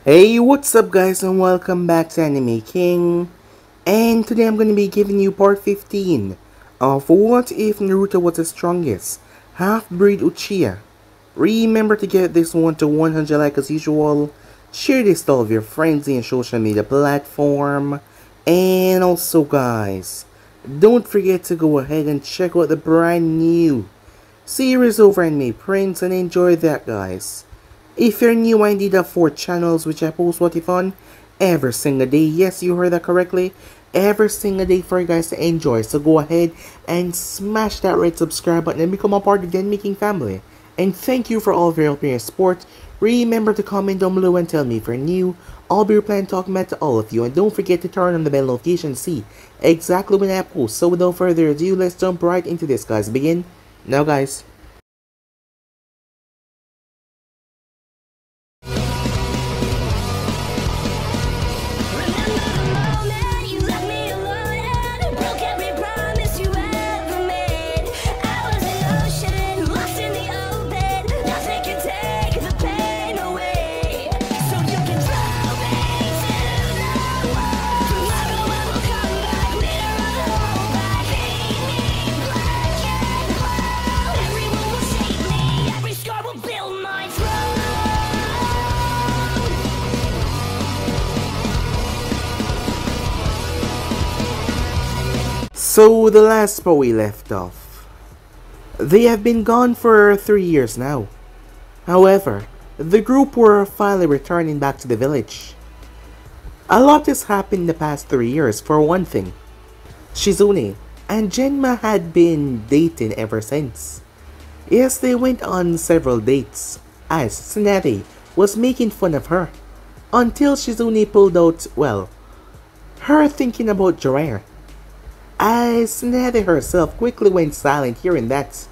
Hey, what's up guys and welcome back to Anime King. And today I'm going to be giving you part 15 of What If Naruto Was the Strongest Half-Breed Uchiha. Remember to get this one to 100 likes as usual. Share this to all of your friends in social media platform. And also guys, don't forget to go ahead and check out the brand new series over Anime Prince and enjoy that guys. If you're new, I indeed have 4 channels which I post what if on every single day. Yes, you heard that correctly. Every single day for you guys to enjoy. So go ahead and smash that red subscribe button and become a part of the Making family. And thank you for all of your help and your support. Remember to comment down below and tell me if you're new. I'll be replying talking back to all of you. And don't forget to turn on the bell notification to see exactly when I post. So without further ado, let's jump right into this guys. Begin now guys. So the last spot we left off, they have been gone for 3 years now. However, the group were finally returning back to the village. A lot has happened in the past 3 years. For one thing, Shizune and Genma had been dating ever since. Yes, they went on several dates, as Tsunade was making fun of her, until Shizune pulled out, well, her thinking about Jiraiya. As Tsunade herself quickly went silent hearing that.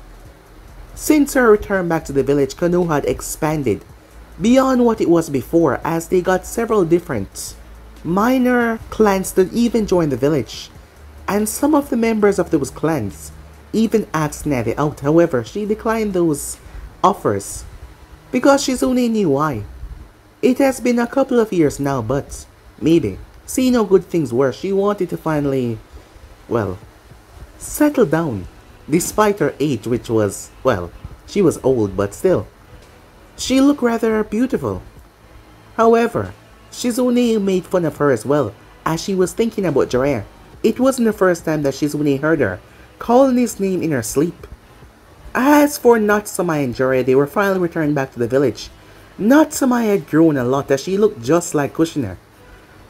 Since her return back to the village, Konoha had expanded beyond what it was before, as they got several different minor clans that even joined the village, and some of the members of those clans even asked Tsunade out. However, she declined those offers because Shizune knew why. It has been a couple of years now, but maybe seeing how good things were, she wanted to finally, well, settle down, despite her age, which was, well, she was old, but still, she looked rather beautiful. However, Shizune made fun of her as well, as she was thinking about Jiraiya. It wasn't the first time that Shizune heard her calling his name in her sleep. As for Natsume and Jiraiya, they were finally returned back to the village. Natsume had grown a lot, as she looked just like Kushina.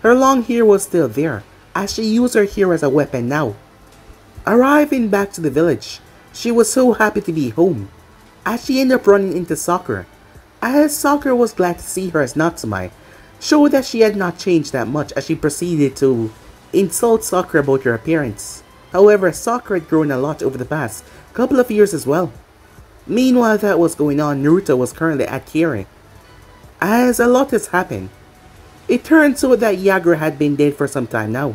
Her long hair was still there, as she used her hair as a weapon now. Arriving back to the village, she was so happy to be home, as she ended up running into Sakura. As Sakura was glad to see her as Natsume, showed that she had not changed that much, as she proceeded to insult Sakura about her appearance. However, Sakura had grown a lot over the past couple of years as well. Meanwhile that was going on, Naruto was currently at Kiri. As a lot has happened, it turns out that Yagura had been dead for some time now.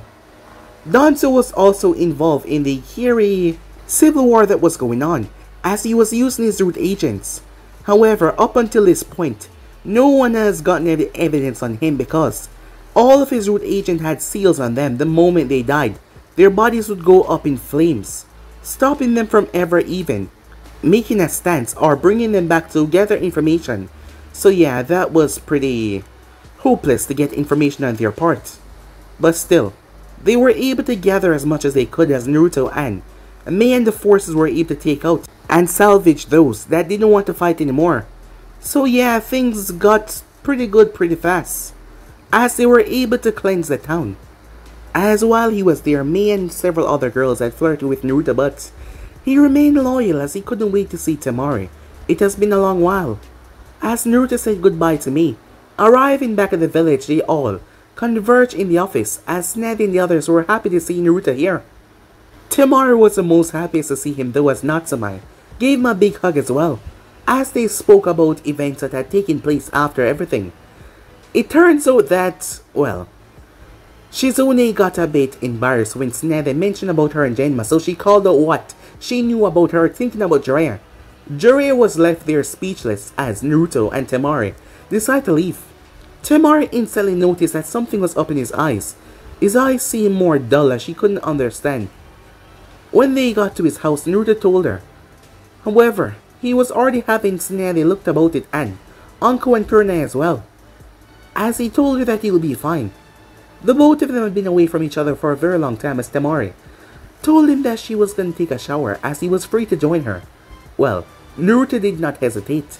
Danzo was also involved in the Kiri civil war that was going on, as he was using his root agents. However, up until this point, no one has gotten any evidence on him because all of his root agents had seals on them. The moment they died, their bodies would go up in flames, stopping them from ever even making a stance or bringing them back to gather information. So yeah, that was pretty hopeless to get information on their part. But still, they were able to gather as much as they could, as Naruto and Mei and the forces were able to take out and salvage those that didn't want to fight anymore. So yeah, things got pretty good pretty fast, as they were able to cleanse the town. As while he was there, Mei and several other girls had flirted with Naruto, but he remained loyal as he couldn't wait to see Temari. It has been a long while. As Naruto said goodbye to Mei, arriving back at the village, they all converged in the office, as Ned and the others were happy to see Naruto here. Temari was the most happiest to see him, though, as Natsume gave him a big hug as well, as they spoke about events that had taken place after everything. It turns out that, well, Shizune got a bit embarrassed when Tsunade mentioned about her and Genma, so she called out what she knew about her, thinking about Jiraiya. Jiraiya was left there speechless as Naruto and Temari decided to leave. Temari instantly noticed that something was up in his eyes. His eyes seemed more dull as she couldn't understand. When they got to his house, Naruto told her. However, he was already having Tsunade looked about it and Anko and Kurna as well. As he told her that he would be fine. The both of them had been away from each other for a very long time as Temari told him that she was going to take a shower as he was free to join her. Well, Naruto did not hesitate.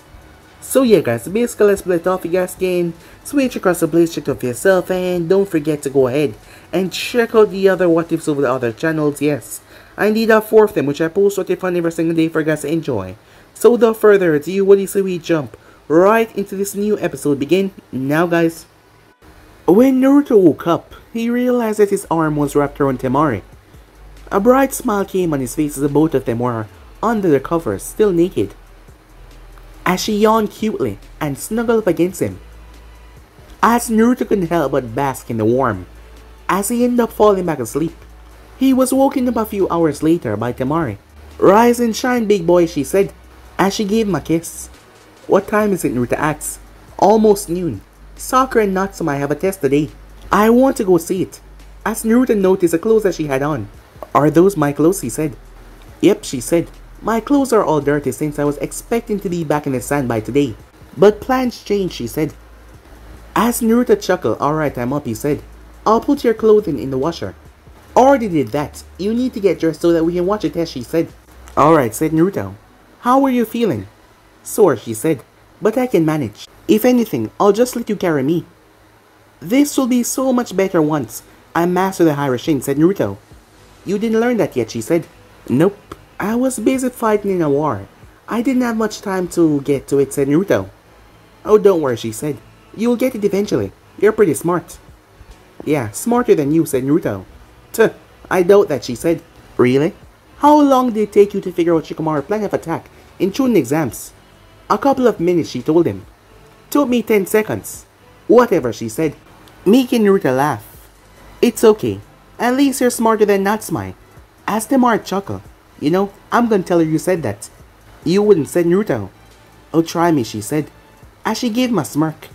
So yeah guys, basically let's split off. You guys can switch across the place, check it out for yourself, and don't forget to go ahead and check out the other what ifs over the other channels. Yes, I indeed have 4 of them which I post what if on every single day for you guys to enjoy. So without further ado, what do you say we jump right into this new episode? Begin now guys. When Naruto woke up, he realized that his arm was wrapped around Temari. A bright smile came on his face as the both of them were under the covers, still naked. As she yawned cutely and snuggled up against him. As Naruto couldn't help but bask in the warmth, as he ended up falling back asleep. He was woken up a few hours later by Temari. Rise and shine, big boy, she said, as she gave him a kiss. What time is it? Naruto asked. Almost noon. Sakura and Natsume have a test today. I want to go see it. As Naruto noticed the clothes that she had on. Are those my clothes? He said. Yep, she said. My clothes are all dirty since I was expecting to be back in the sand by today. But plans change, she said. As Naruto chuckled, alright, I'm up, he said. I'll put your clothing in the washer. Already did that. You need to get dressed so that we can watch a test, she said. Alright, said Naruto. How are you feeling? Sore, she said. But I can manage. If anything, I'll just let you carry me. This will be so much better once I master the Hiraishin, said Naruto. You didn't learn that yet, she said. Nope. I was busy fighting in a war. I didn't have much time to get to it, said Naruto. Oh, don't worry, she said. You'll get it eventually. You're pretty smart. Yeah, smarter than you, said Naruto. Tuh, I doubt that, she said. Really? How long did it take you to figure out Shikamaru's plan of attack in Chunin exams? A couple of minutes, she told him. Took me 10 seconds. Whatever, she said, making Naruto laugh. It's okay. At least you're smarter than Natsume. As Temari chuckled. You know, I'm gonna tell her you said that. You wouldn't, said Naruto. Oh, try me, she said, as she gave him a smirk.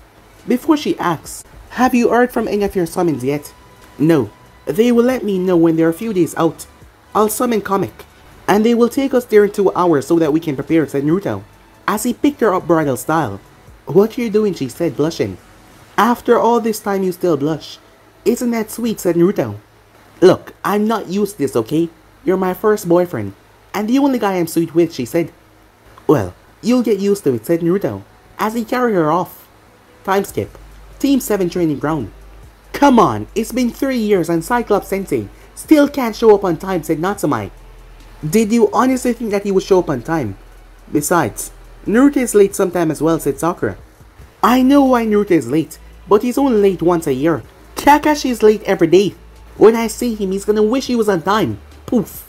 Before she asked, have you heard from any of your summons yet? No. They will let me know when they're a few days out. I'll summon Comic, and they will take us there in 2 hours so that we can prepare, said Naruto, as he picked her up bridal style. What are you doing, she said, blushing. After all this time you still blush. Isn't that sweet, said Naruto. Look, I'm not used to this, okay? You're my first boyfriend, and the only guy I'm sweet with, she said. Well, you'll get used to it, said Naruto, as he carried her off. Time skip. Team 7 training ground. Come on, it's been 3 years and Cyclops Sensei still can't show up on time, said Natsume. Did you honestly think that he would show up on time? Besides, Naruto is late sometime as well, said Sakura. I know why Naruto is late, but he's only late once a year. Kakashi is late every day. When I see him, he's gonna wish he was on time. Poof.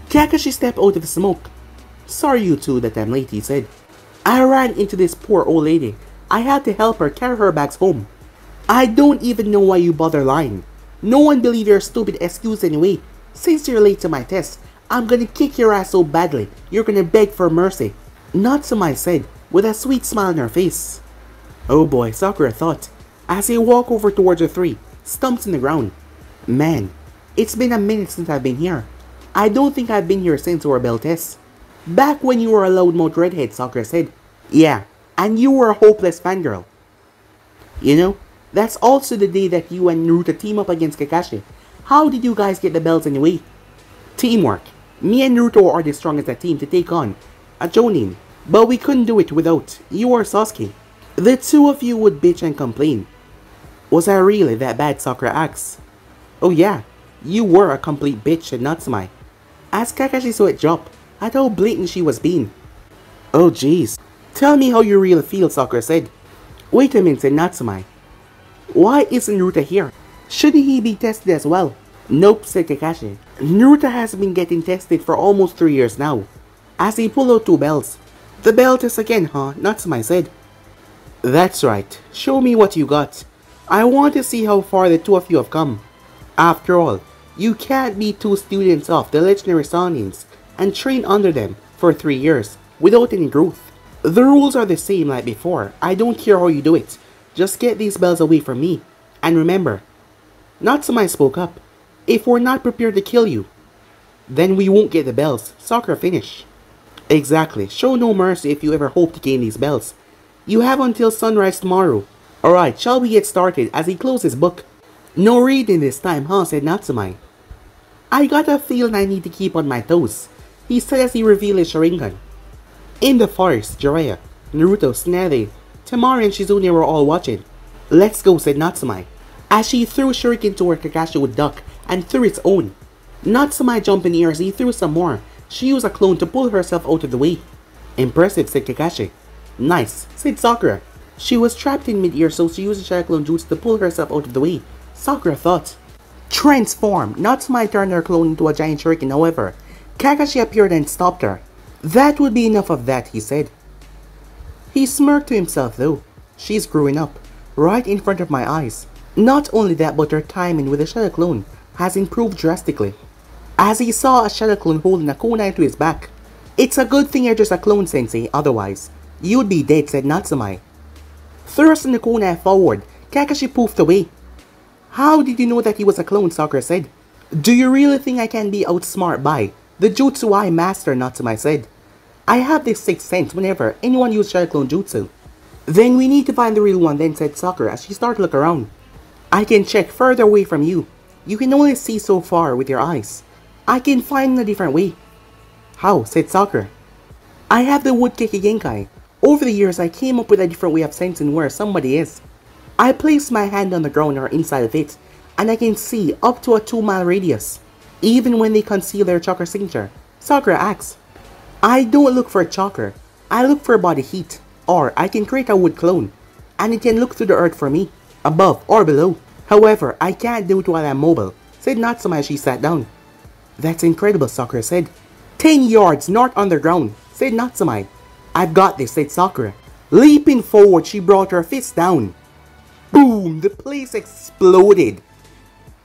Kakashi stepped out of the smoke. Sorry you two that I'm late, he said. I ran into this poor old lady. I had to help her carry her bags home. I don't even know why you bother lying. No one believe your stupid excuse anyway. Since you're late to my test, I'm gonna kick your ass so badly, you're gonna beg for mercy. Natsume said, with a sweet smile on her face. Oh boy, Sakura thought, as he walked over towards the 3, stumps in the ground. Man, it's been a minute since I've been here. I don't think I've been here since our bell test. Back when you were a loudmouth redhead, Sakura said. Yeah, and you were a hopeless fangirl. You know, that's also the day that you and Naruto team up against Kakashi. How did you guys get the bells anyway? Teamwork. Me and Naruto are the strongest at team to take on a Jonin, but we couldn't do it without you or Sasuke. The 2 of you would bitch and complain. Was I really that bad, Sakura asked. Oh yeah, you were a complete bitch, said Natsume, as Kakashi saw it drop at how blatant she was being. Oh jeez, tell me how you really feel, Sakura said. Wait a minute, said Natsume. Why isn't Naruto here? Shouldn't he be tested as well? Nope, said Kakashi. Naruto has been getting tested for almost 3 years now, as he pulled out 2 bells. The bell test again, huh? Natsume said. That's right. Show me what you got. I want to see how far the 2 of you have come. After all, you can't be 2 students of the legendary Sanins and train under them for 3 years without any growth. The rules are the same like before. I don't care how you do it. Just get these bells away from me. And remember, Natsumai spoke up. If we're not prepared to kill you, then we won't get the bells. Sakura finished. Exactly. Show no mercy if you ever hope to gain these bells. You have until sunrise tomorrow. Alright, shall we get started? As he closed his book. No reading this time, huh? Said Natsumai. I got a feeling I need to keep on my toes, he said as he revealed his Sharingan. In the forest, Jiraiya, Naruto, Tsunade, Temari and Shizune were all watching. Let's go, said Natsumai, as she threw Shuriken to where Kakashi would duck and threw its own. Natsumai jumped in the air as he threw some more. She used a clone to pull herself out of the way. Impressive, said Kakashi. Nice, said Sakura. She was trapped in mid-air, so she used the Shadow Clone Jutsu to pull herself out of the way. Sakura thought. Transform! Natsumai turned her clone into a giant shuriken, however. Kakashi appeared and stopped her. That would be enough of that, he said. He smirked to himself though. She's growing up, right in front of my eyes. Not only that, but her timing with the Shadow Clone has improved drastically. As he saw a Shadow Clone holding a kunai to his back. It's a good thing you're just a clone, Sensei, otherwise you'd be dead, said Natsumai. Thrusting the kunai forward, Kakashi poofed away. How did you know that he was a clone, Sakura said. Do you really think I can be outsmart by the jutsu I master, Natsumai said. I have this sixth sense whenever anyone uses Shadow Clone Jutsu. Then we need to find the real one then, said Sakura as she started to look around. I can check further away from you. You can only see so far with your eyes. I can find a different way. How? Said Sakura. I have the wood Keki Genkai. Over the years I came up with a different way of sensing where somebody is. I place my hand on the ground or inside of it, and I can see up to a 2-mile radius, even when they conceal their chakra signature. Sakura asks. I don't look for a chakra, I look for body heat, or I can create a wood clone, and it can look through the earth for me, above or below. However, I can't do it while I'm mobile, said Natsumai as she sat down. That's incredible, Sakura said. 10 yards north underground, said Natsumai. I've got this, said Sakura. Leaping forward, she brought her fist down. Boom! The place exploded.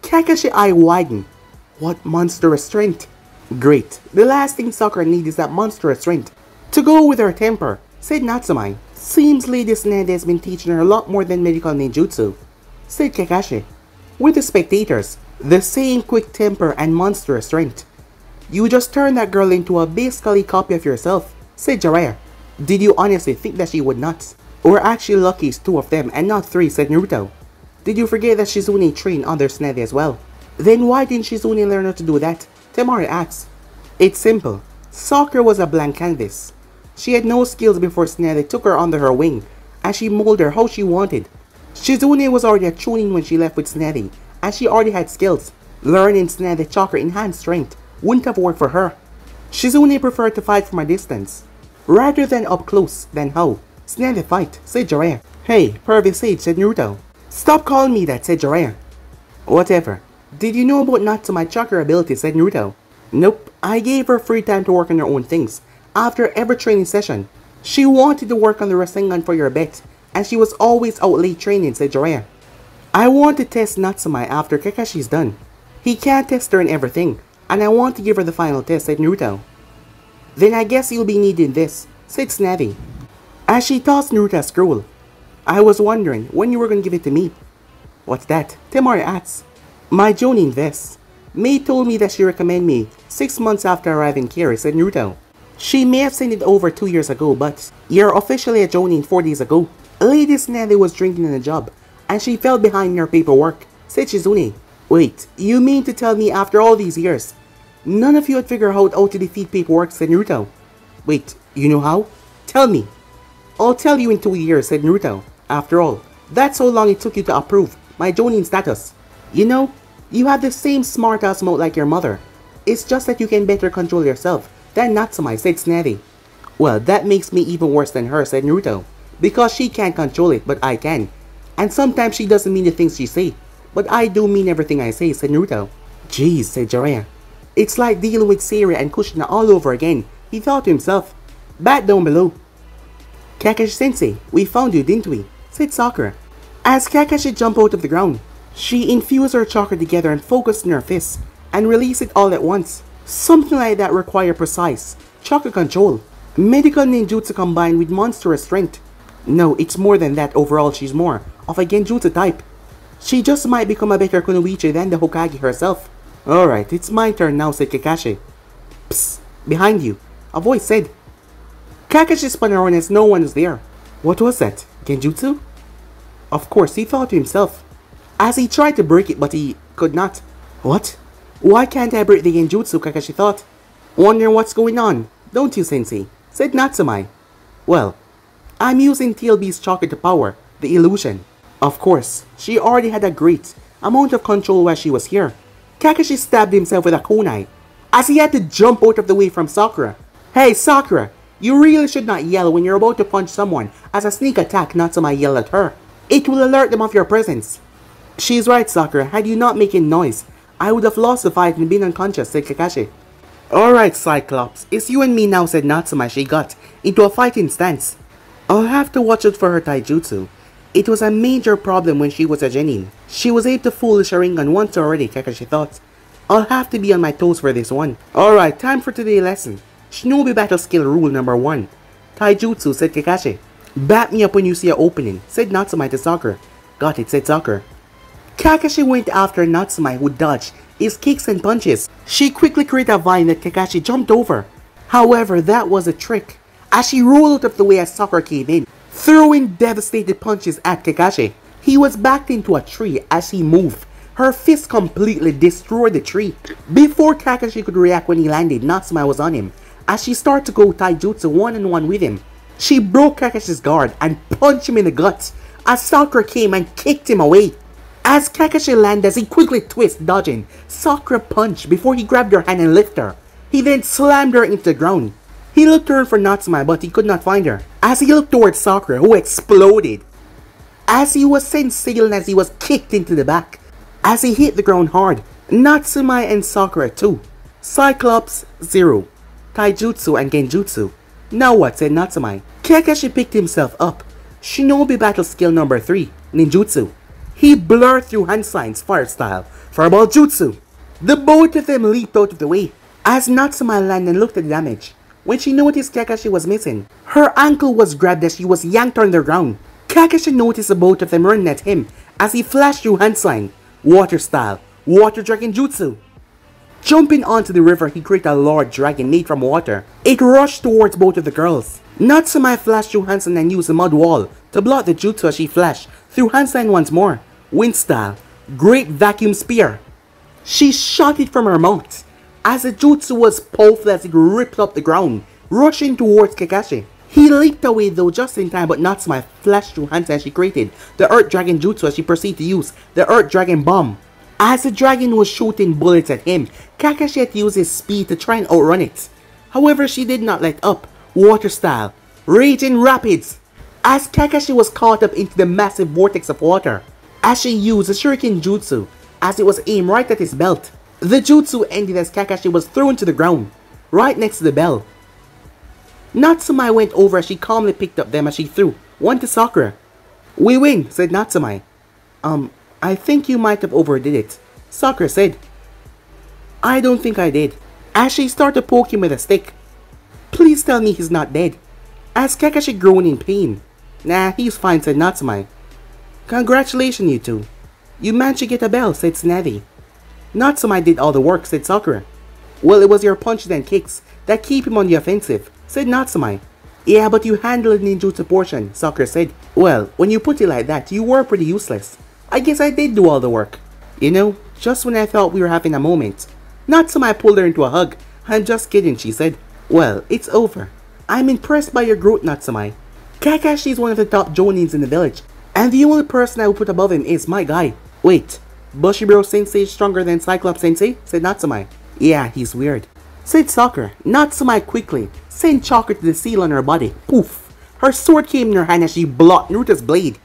Kakashi's eye widened. What monstrous strength! Great. The last thing Sakura needs is that monstrous strength. To go with her temper, said Natsumai. Seems Lady Tsunade has been teaching her a lot more than medical ninjutsu, said Kakashi. With the spectators, the same quick temper and monstrous strength. You just turned that girl into a basically copy of yourself, said Jiraiya. Did you honestly think that she would not? We're actually lucky it's 2 of them and not 3, said Naruto. Did you forget that Shizune trained under Tsunade as well? Then why didn't Shizune learn how to do that? Temari asks. It's simple. Sakura was a blank canvas. She had no skills before Tsunade took her under her wing, and she molded her how she wanted. Shizune was already a chunin when she left with Tsunade, and she already had skills. Learning Tsunade chakra enhanced strength wouldn't have worked for her. Shizune preferred to fight from a distance, rather than up close. Then how? Tsunade fight, said Jiraiya. Hey, pervy sage, said Naruto. Stop calling me that, said Jiraiya. Whatever. Did you know about Natsumai's chakra ability, said Naruto. Nope, I gave her free time to work on her own things. After every training session, she wanted to work on the Rasengan for your bet, and she was always out late training, said Jiraiya. I want to test Natsumai after Kakashi's done. He can't test her in everything, and I want to give her the final test, said Naruto. Then I guess you'll be needing this, said Tsunade, as she tossed Naruto a scroll. I was wondering when you were going to give it to me. What's that? Temari asks. My Jonin vest. May told me that she recommended me 6 months after arriving here, said Naruto. She may have sent it over 2 years ago, but you're officially a Jonin 4 days ago. Lady Tsunade was drinking in a job, and she fell behind in her paperwork, said Shizune. Wait, you mean to tell me after all these years, none of you had figured out how to defeat paperwork, said Naruto. Wait, you know how? Tell me. I'll tell you in 2 years, said Naruto. After all, that's how long it took you to approve my Jonin status. You know, you have the same smart-ass mouth like your mother. It's just that you can better control yourself than Natsumai, said Tsunade. Well, that makes me even worse than her, said Naruto. Because she can't control it, but I can. And sometimes she doesn't mean the things she say. But I do mean everything I say, said Naruto. Jeez, said Jiraiya. It's like dealing with Seiya and Kushina all over again, he thought to himself. Back down below. Kakashi-sensei, we found you, didn't we? Said Sakura. As Kakashi jumped out of the ground, she infused her chakra together and focused in her fists, and released it all at once. Something like that required precise chakra control, medical ninjutsu combined with monstrous strength. No, it's more than that. Overall, she's more of a genjutsu type. She just might become a better kunoichi than the Hokage herself. Alright, it's my turn now, said Kakashi. Psst, behind you, a voice said. Kakashi spun around as no one was there. What was that? Genjutsu? Of course, he thought to himself, as he tried to break it but he could not. What? Why can't I break the genjutsu, Kakashi thought. Wondering what's going on, don't you, Sensei? Said Natsumai. Well, I'm using TLB's chakra to power the illusion. Of course, she already had a great amount of control while she was here. Kakashi stabbed himself with a kunai, as he had to jump out of the way from Sakura. Hey Sakura, you really should not yell when you're about to punch someone. As a sneak attack, Natsumai yelled at her. It will alert them of your presence. She's right, Sakura. Had you not making noise, I would have lost the fight and been unconscious, said Kakashi. Alright, Cyclops, it's you and me now, said Natsumai as she got into a fighting stance. I'll have to watch out for her taijutsu. It was a major problem when she was a genin. She was able to fool the Sharingan once already, Kakashi thought. I'll have to be on my toes for this one. Alright, time for today's lesson. Shinobi battle skill rule number 1. Taijutsu, said Kakashi. Bat me up when you see an opening, said Natsumai to Sakura. Got it, said Sakura. Kakashi went after Natsumai, who dodged his kicks and punches. She quickly created a vine that Kakashi jumped over. However, that was a trick, as she rolled out of the way as Sakura came in, throwing devastated punches at Kakashi. He was backed into a tree as he moved. Her fist completely destroyed the tree. Before Kakashi could react when he landed, Natsumai was on him, as she started to go taijutsu one-on-one with him. She broke Kakashi's guard and punched him in the guts as Sakura came and kicked him away. As Kakashi landed, he quickly twisted, dodging Sakura punch before he grabbed her hand and lifted her. He then slammed her into the ground. He looked around for Natsumai but he could not find her, as he looked towards Sakura, who exploded, as he was sent sailing as he was kicked into the back, as he hit the ground hard. Natsumai and Sakura too. Cyclops 0. Taijutsu and Genjutsu. Now what, said Natsumai. Kakashi picked himself up. Shinobi battle skill number 3. Ninjutsu. He blurred through hand signs, fire style, fireball jutsu. The both of them leaped out of the way, as Natsumai landed and looked at the damage. When she noticed Kakashi was missing, her ankle was grabbed as she was yanked on the ground. Kakashi noticed the both of them running at him, as he flashed through hand sign, water style, water dragon jutsu. Jumping onto the river, he created a large dragon made from water. It rushed towards both of the girls. Natsumai flashed through hand sign and used a mud wall to block the jutsu as she flashed through hand sign once more. Wind style, great vacuum spear. She shot it from her mouth, as the jutsu was powerful as it ripped up the ground, rushing towards Kakashi. He leaped away though just in time, but Natsumai flashed through hands as she created the Earth Dragon Jutsu as she proceeded to use the Earth Dragon Bomb. As the dragon was shooting bullets at him, Kakashi had to use his speed to try and outrun it. However, she did not let up. Water style, Raging Rapids, as Kakashi was caught up into the massive vortex of water, as she used the Shuriken Jutsu, as it was aimed right at his belt. The jutsu ended as Kakashi was thrown to the ground, right next to the bell. Natsumai went over as she calmly picked up them as she threw one to Sakura. We win, said Natsumai. I think you might have overdid it, Sakura said. I don't think I did, as she started to poke him with a stick. Please tell me he's not dead, as Kakashi groaned in pain. Nah, he's fine, said Natsumai. Congratulations, you two. You managed to get a bell, said Snavi. Natsumai did all the work, said Sakura. Well, it was your punches and kicks that keep him on the offensive, said Natsumai. Yeah, but you handled the ninjutsu portion, Sakura said. Well, when you put it like that, you were pretty useless. I guess I did do all the work. You know, just when I thought we were having a moment. Natsumai pulled her into a hug. I'm just kidding, she said. Well, it's over. I'm impressed by your growth, Natsumai. Kakashi is one of the top jonins in the village, and the only person I would put above him is my guy. Wait, Bushiroad Sensei is stronger than Cyclops Sensei? Said Natsumai. Yeah, he's weird, said Sakura. Natsumai quickly sent chakra to the seal on her body. Poof! Her sword came in her hand as she blocked Naruto's blade.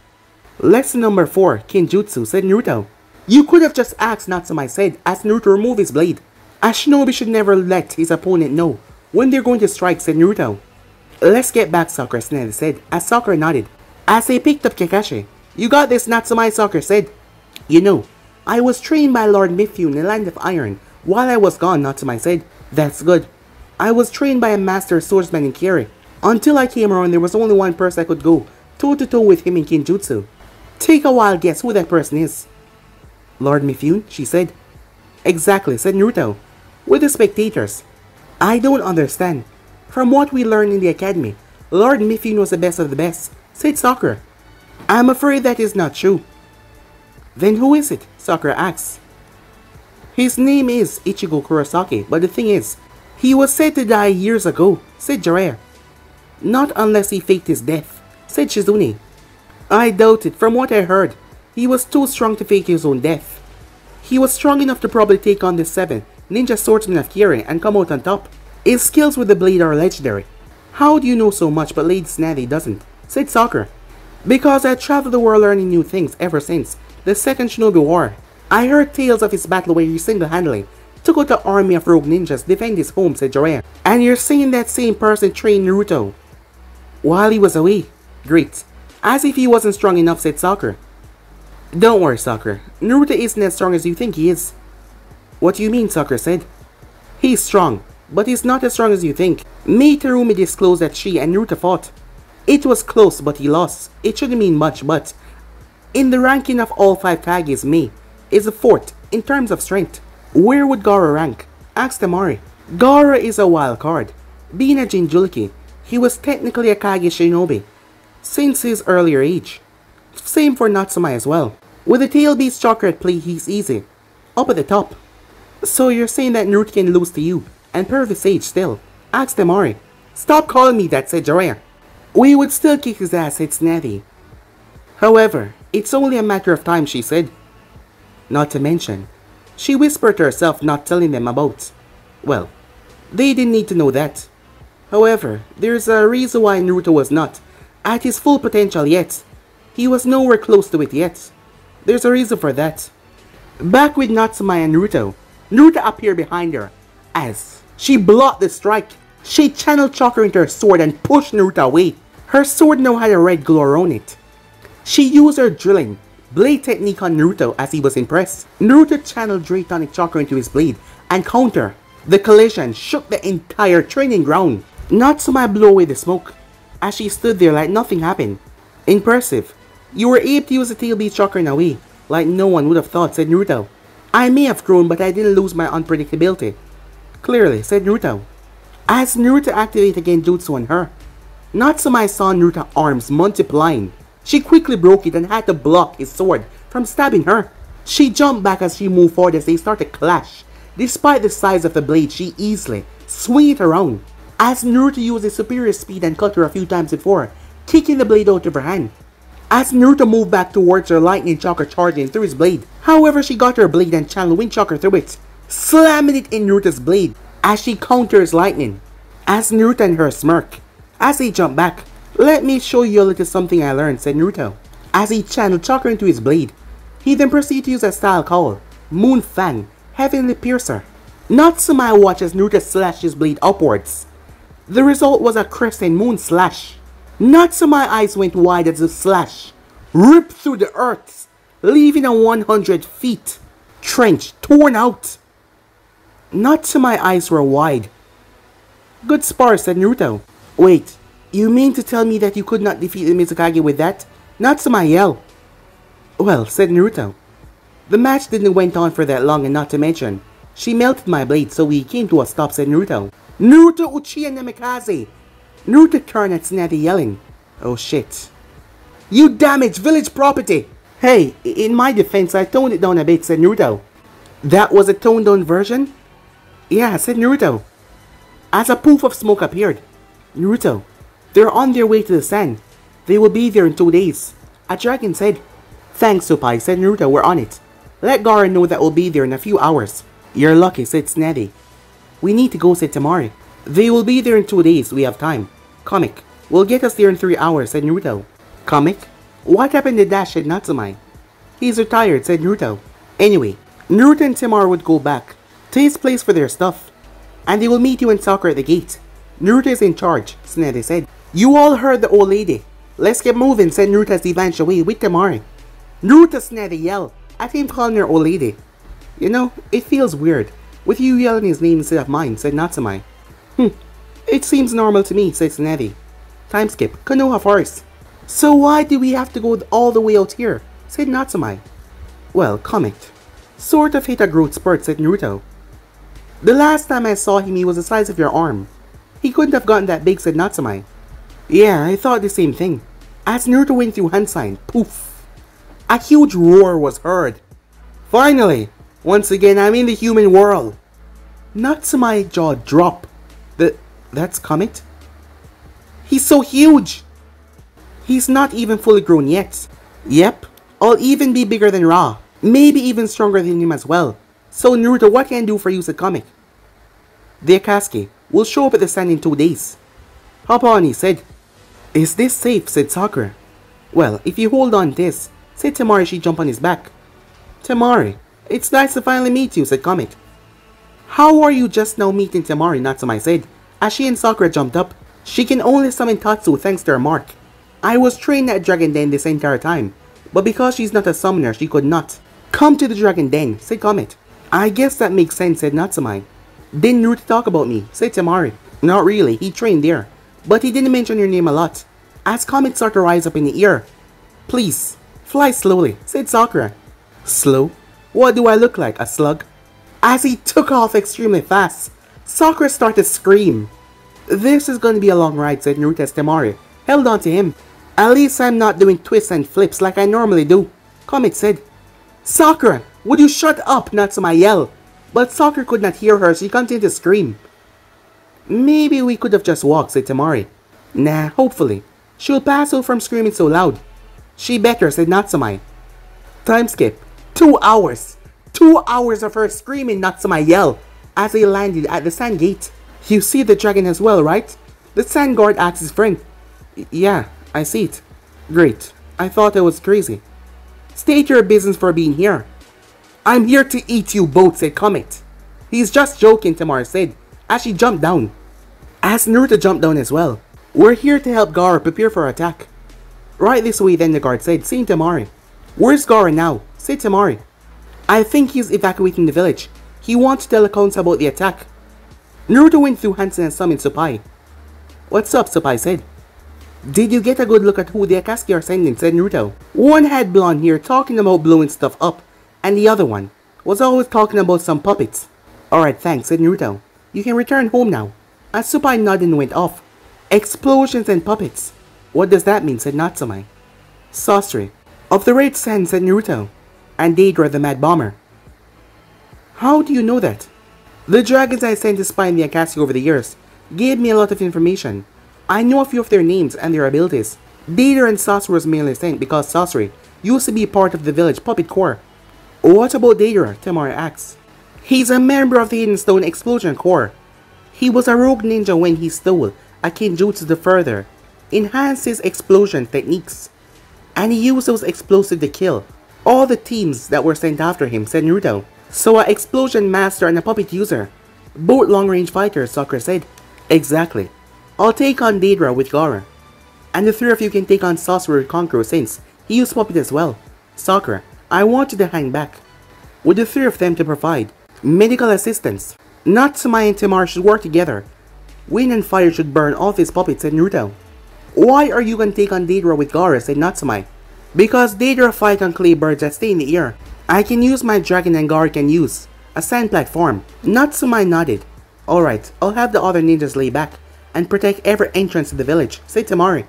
Lesson number 4, Kinjutsu, said Naruto. You could have just asked, Natsumai said, as Naruto removed his blade. A shinobi should never let his opponent know when they're going to strike, said Naruto. Let's get back, Sakura, Snavi said, as Sakura nodded, as they picked up Kakashi. You got this, Natsumai, Sakura said. You know, I was trained by Lord Mifune in the Land of Iron while I was gone, Natsumai said. That's good. I was trained by a master swordsman in Kiri. Until I came around, there was only one person I could go toe-to-toe with him in Kinjutsu. Take a wild guess who that person is. Lord Mifune, she said. Exactly, said Naruto. We're the spectators. I don't understand. From what we learned in the academy, Lord Mifune was the best of the best, said Sakura. I'm afraid that is not true. Then who is it? Sakura asks. His name is Ichigo Kurosaki, but the thing is, he was said to die years ago, said Jiraiya. Not unless he faked his death, said Shizune. I doubt it. From what I heard, he was too strong to fake his own death. He was strong enough to probably take on the 7 ninja swordsmen of Kirin and come out on top. His skills with the blade are legendary. How do you know so much but Lady Snazzy doesn't? Said Sakura. Because I traveled the world learning new things ever since the Second Shinobi War. I heard tales of his battle where he single-handedly took out the army of rogue ninjas to defend his home, said Jiraiya. And you're saying that same person trained Naruto while he was away? Great. As if he wasn't strong enough, said Sakura. Don't worry, Sakura. Naruto isn't as strong as you think he is. What do you mean, Sakura said. He's strong, but he's not as strong as you think. Mei Terumi disclosed that she and Naruto fought. It was close, but he lost. It shouldn't mean much, but in the ranking of all 5 Kages, Mei is the 4th in terms of strength. Where would Gaara rank? Asked Amari. Gaara is a wild card. Being a jinchuriki, he was technically a Kage shinobi since his earlier age. Same for Natsumai as well. With the tail beast chakra at play, he's easy. Up at the top. So you're saying that Naruto can lose to you and Perfect Sage still? Asked Amari. Stop calling me that, said Jiraiya. We would still kick his ass, said Snazzy. However, it's only a matter of time, she said. Not to mention, she whispered to herself, not telling them about. Well, they didn't need to know that. However, there's a reason why Naruto was not at his full potential yet. He was nowhere close to it yet. There's a reason for that. Back with Natsumai and Naruto, Naruto appeared behind her as she blocked the strike. She channeled chakra into her sword and pushed Naruto away. Her sword now had a red glow around it. She used her drilling blade technique on Naruto as he was impressed. Naruto channeled Draconic chakra into his blade and counter. The collision shook the entire training ground. Natsumai blew away the smoke as she stood there like nothing happened. Impressive. You were able to use the tail beast chakra in a way like no one would have thought, said Naruto. I may have grown, but I didn't lose my unpredictability. Clearly, said Naruto. As Naruto activated Genjutsu on her, Natsumai saw Naruto's arms multiplying. She quickly broke it and had to block his sword from stabbing her. She jumped back as she moved forward as they started to clash. Despite the size of the blade, she easily swung it around. As Naruto used his superior speed and cut her a few times before, kicking the blade out of her hand. As Naruto moved back towards her, lightning chakra charging through his blade. However, she got her blade and channeled wind chakra through it, slamming it in Naruto's blade as she counters lightning. As Naruto and her smirk, as he jumped back. Let me show you a little something I learned, said Naruto, as he channeled chakra into his blade. He then proceeded to use a style called Moon Fang, Heavenly Piercer. Natsumai watched as Naruto slashed his blade upwards. The result was a crescent moon slash. Natsumai's eyes went wide as the slash ripped through the earth, leaving a 100 feet trench torn out. Natsumai's eyes were wide. Good spar, said Naruto. Wait, you mean to tell me that you could not defeat the Mizukage with that? Natsumai yelled. Well, said Naruto, the match didn't went on for that long, and not to mention, she melted my blade, so we came to a stop, said Naruto. Naruto Uchiha Namikaze! Naruto turned at Snazzy yelling. Oh shit. You damaged village property! Hey, in my defense, I toned it down a bit, said Naruto. That was a toned down version? Yeah, said Naruto. As a poof of smoke appeared. Naruto, they're on their way to the sand. They will be there in 2 days. A dragon said. Thanks, Supai, said Naruto, we're on it. Let Gaara know that we'll be there in a few hours. You're lucky, said Snazzy. We need to go, said Tamari. They will be there in 2 days, we have time. Comic, will get us there in 3 hours, said Naruto. Comic, what happened to Dash, said Natsumai. He's retired, said Naruto. Anyway, Naruto and Tamari would go back to his place for their stuff, and they will meet you and Sakura at the gate. Naruto is in charge, Snazzy said. You all heard the old lady. Let's get moving, said Naruto as he vanished away with Tamari. Naruto Snazzy yelled at him calling her old lady. You know, it feels weird with you yelling his name instead of mine, said Natsumai. It seems normal to me, said Snazzy. Time skip, Konoha first. So why do we have to go all the way out here? Said Natsumai. Well, comment. Sort of hit a growth spurt, said Naruto. The last time I saw him he was the size of your arm. He couldn't have gotten that big, said Natsumai. Yeah, I thought the same thing. As Naruto went through hand sign, poof. A huge roar was heard. Finally! Once again, I'm in the human world. Natsumai's jaw dropped. That's Comet? He's so huge! He's not even fully grown yet. Yep, I'll even be bigger than Ra. Maybe even stronger than him as well. So Naruto, what can I do for you, said Comet? The Akatsuki will show up at the stand in 2 days. Hop on, he said. Is this safe, said Sakura. Well, if you hold on this, said Temari as she jumped on his back. Temari, it's nice to finally meet you, said Comet. How are you just now meeting Temari, Natsumai said, as she and Sakura jumped up. She can only summon Tatsu thanks to her mark. I was trained at Dragon Den this entire time, but because she's not a summoner, she could not. Come to the Dragon Den, said Comet. I guess that makes sense, said Natsumai. Didn't Naruto talk about me, said Temari. Not really, he trained there, but he didn't mention your name a lot. As Comet started to rise up in the air. Please, fly slowly, said Sakura. Slow? What do I look like, a slug? As he took off extremely fast, Sakura started to scream. This is going to be a long ride, said Naruto as Temari held on to him. At least I'm not doing twists and flips like I normally do, Comet said. Sakura, would you shut up, Natsumai yelled. But Sakura could not hear her, she continued to scream. Maybe we could have just walked, said Temari. Nah, hopefully. She'll pass out from screaming so loud. She better, said Natsumai. Time skip. 2 hours. 2 hours of her screaming, Natsumai yelled as they landed at the sand gate. You see the dragon as well, right? The sand guard asked his friend. Yeah, I see it. Great. I thought I was crazy. State your business for being here. I'm here to eat you both, said Comet. He's just joking, Temari said, as she jumped down. As Naruto jumped down as well. We're here to help Gaara prepare for attack. Right this way then, the guard said, seeing Temari. Where's Gaara now? Said Temari. I think he's evacuating the village. He wants to tell accounts about the attack. Naruto went through Hansen and summoned Suppai. What's up, Suppai said. Did you get a good look at who the Akatsuki are sending, said Naruto. One had blonde hair talking about blowing stuff up, and the other one was always talking about some puppets. Alright, thanks, said Naruto. You can return home now. As Suppai nodded and went off. Explosions and puppets. What does that mean, said Natsumai. Sorcery. Of the Red Sand, said Naruto. And Deidara the Mad Bomber. How do you know that? The dragons I sent to spy in the Akatsuki over the years gave me a lot of information. I know a few of their names and their abilities. Deidara and Sorcery was mainly sent because Sorcery used to be part of the village puppet corps. What about Deidara? Temari asks. He's a member of the Hidden Stone Explosion Corps. He was a rogue ninja when he stole a Kinjutsu to further enhance his explosion techniques. And he used those explosives to kill all the teams that were sent after him, said Naruto. So an explosion master and a puppet user. Both long-range fighters, Sakura said. Exactly. I'll take on Deidara with Gaara. And the three of you can take on Sorcerer with Kankuro since he used puppet as well. Sakura, I want you to hang back. With the three of them to provide medical assistance. Natsumai and Temari should work together. Wind and fire should burn off his puppets, said Naruto. Why are you gonna take on Deidara with Gaara, said Natsumai. Because Deidara fight on clay birds that stay in the air. I can use my dragon and Gaara can use a sand platform. Natsumai nodded. Alright, I'll have the other ninjas lay back and protect every entrance to the village, said Temari.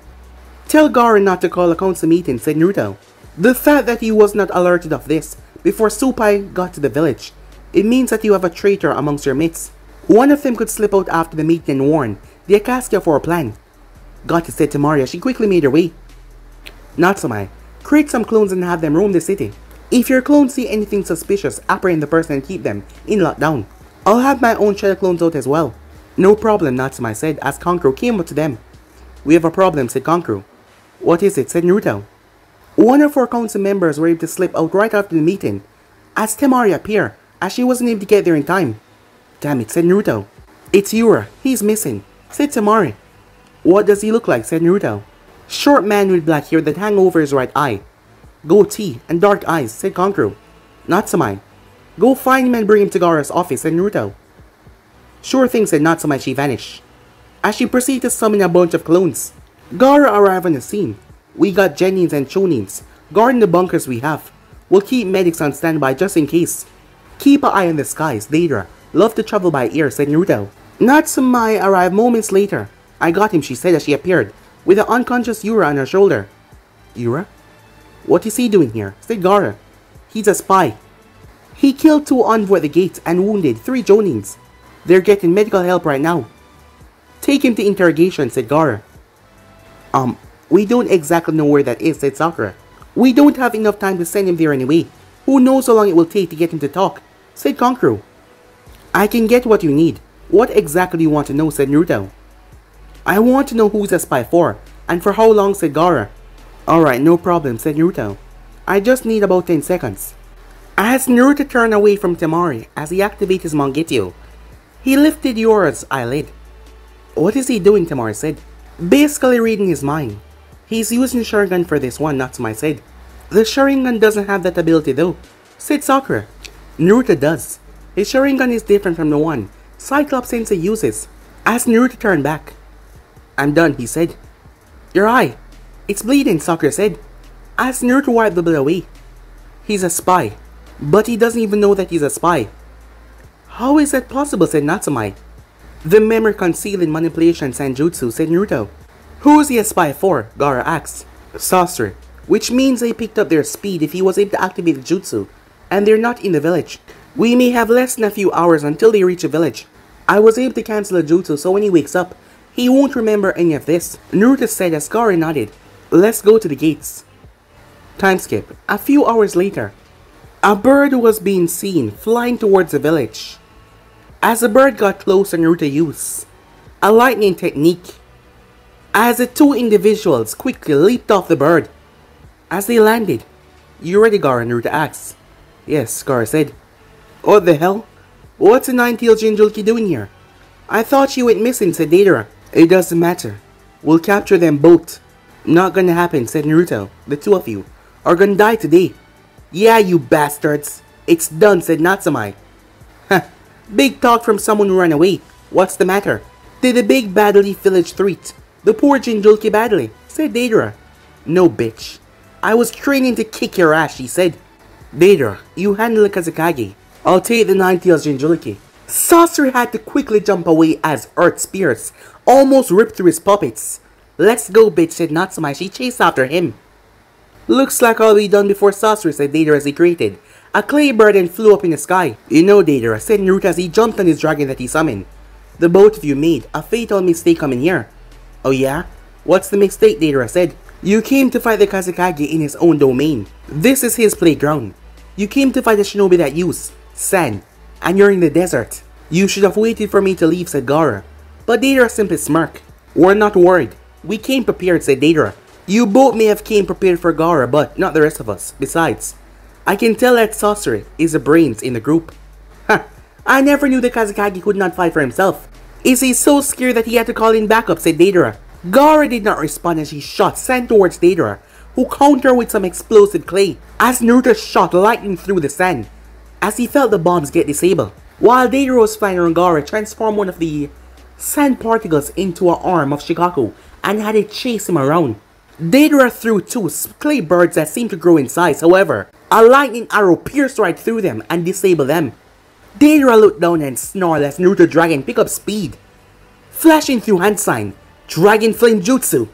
Tell Gaara not to call a council meeting, said Naruto. The fact that he was not alerted of this before Suppai got to the village, it means that you have a traitor amongst your mates. One of them could slip out after the meeting and warn the Akatsuki for a plan. Got it, said Temari as she quickly made her way. Natsumai, create some clones and have them roam the city. If your clones see anything suspicious, apprehend the person and keep them in lockdown. I'll have my own shadow clones out as well. No problem, Natsumai said as Kankuro came up to them. We have a problem, said Kankuro. What is it, said Naruto. One of our council members were able to slip out right after the meeting as Temari appeared, as she wasn't able to get there in time. Damn it, said Naruto. It's Yura, he's missing, said Temari. What does he look like, said Naruto. Short man with black hair that hang over his right eye. Goatee and dark eyes, said Kankuro. Natsumai, go find him and bring him to Gaara's office, said Naruto. Sure thing, said Natsumai as she vanished. As she proceeded to summon a bunch of clones, Gaara arrived on the scene. We got Genins and Chonins. Guarding the bunkers we have. We'll keep medics on standby just in case. Keep an eye on the skies, Deidara. Love to travel by air, said Naruto. Natsumai arrived moments later. I got him, she said as she appeared, with an unconscious Yura on her shoulder. Yura? What is he doing here? Said Gaara. He's a spy. He killed 2 envoys at the gate and wounded 3 Jonins. They're getting medical help right now. Take him to interrogation, said Gaara. We don't exactly know where that is, said Sakura. We don't have enough time to send him there anyway. Who knows how long it will take to get him to talk, said Kankuro. I can get what you need. What exactly do you want to know, said Naruto. I want to know who's a spy for, and for how long, said Gaara. Alright, no problem, said Naruto. I just need about 10 seconds. As Naruto turned away from Temari as he activated his Mangekyou, he lifted Yora's eyelid. What is he doing, Temari said. Basically reading his mind. He's using Sharingan for this one, Natsumai said. The Sharingan doesn't have that ability though, said Sakura. Naruto does. His Sharingan is different from the one Cyclops Sensei uses. As Naruto turned back. I'm done, he said. Your eye. It's bleeding, Sakura said. As Naruto wiped the blood away. He's a spy. But he doesn't even know that he's a spy. How is that possible, said Natsumai. The memory concealing manipulation Sanjutsu, said Naruto. Who is he a spy for? Gaara asked. Sasori. Which means they picked up their speed if he was able to activate the jutsu. And they're not in the village. We may have less than a few hours until they reach the village. I was able to cancel the jutsu so when he wakes up, he won't remember any of this. Naruto said as Gaara nodded. Let's go to the gates. Time skip. A few hours later. A bird was being seen flying towards the village. As the bird got closer, Naruto used a lightning technique. As the 2 individuals quickly leaped off the bird. As they landed. You ready, Gaara? Naruto asked. Yes, Gaara said. What the hell? What's the 9-tailed jinchuriki doing here? I thought she went missing, said Deidara. It doesn't matter. We'll capture them both. Not gonna happen, said Naruto. The 2 of you are gonna die today. Yeah, you bastards. It's done, said Natsumai. Huh. Big talk from someone who ran away. What's the matter? Did the big bad leave village treat the poor jinchuriki badly, said Deidara. No, bitch. I was training to kick your ass, she said. Deidara, you handle the Kazekage. I'll take the 9-tailed jinchuriki. Sasori had to quickly jump away as Earth Spears almost ripped through his puppets. Let's go, bitch, said Natsumai. She chased after him. Looks like all we done before Sasori, said Deidara as he created a clay bird and flew up in the sky. You know, Deidara, said Naruto as he jumped on his dragon that he summoned. The both of you made a fatal mistake coming here. Oh yeah? What's the mistake, Deidara said. You came to fight the Kazekage in his own domain. This is his playground. You came to fight the shinobi that use sand, and you're in the desert. You should have waited for me to leave, said Gaara. But Deidara simply smirked. We're not worried. We came prepared, said Deidara. You both may have came prepared for Gaara, but not the rest of us. Besides, I can tell that Sasori is the brains in the group. Ha! I never knew the Kazekage could not fight for himself. Is he so scared that he had to call in backup, said Deidara. Gaara did not respond as he shot sand towards Deidara, who countered with some explosive clay, as Naruto shot lightning through the sand, as he felt the bombs get disabled. While Deidara was flying around, Gaara transformed one of the sand particles into an arm of Shikaku and had it chase him around. Deidara threw 2 clay birds that seemed to grow in size. However, a lightning arrow pierced right through them and disabled them. Deidara looked down and snarled as Naruto Dragon picked up speed. Flashing through hand sign, Dragon Flame Jutsu.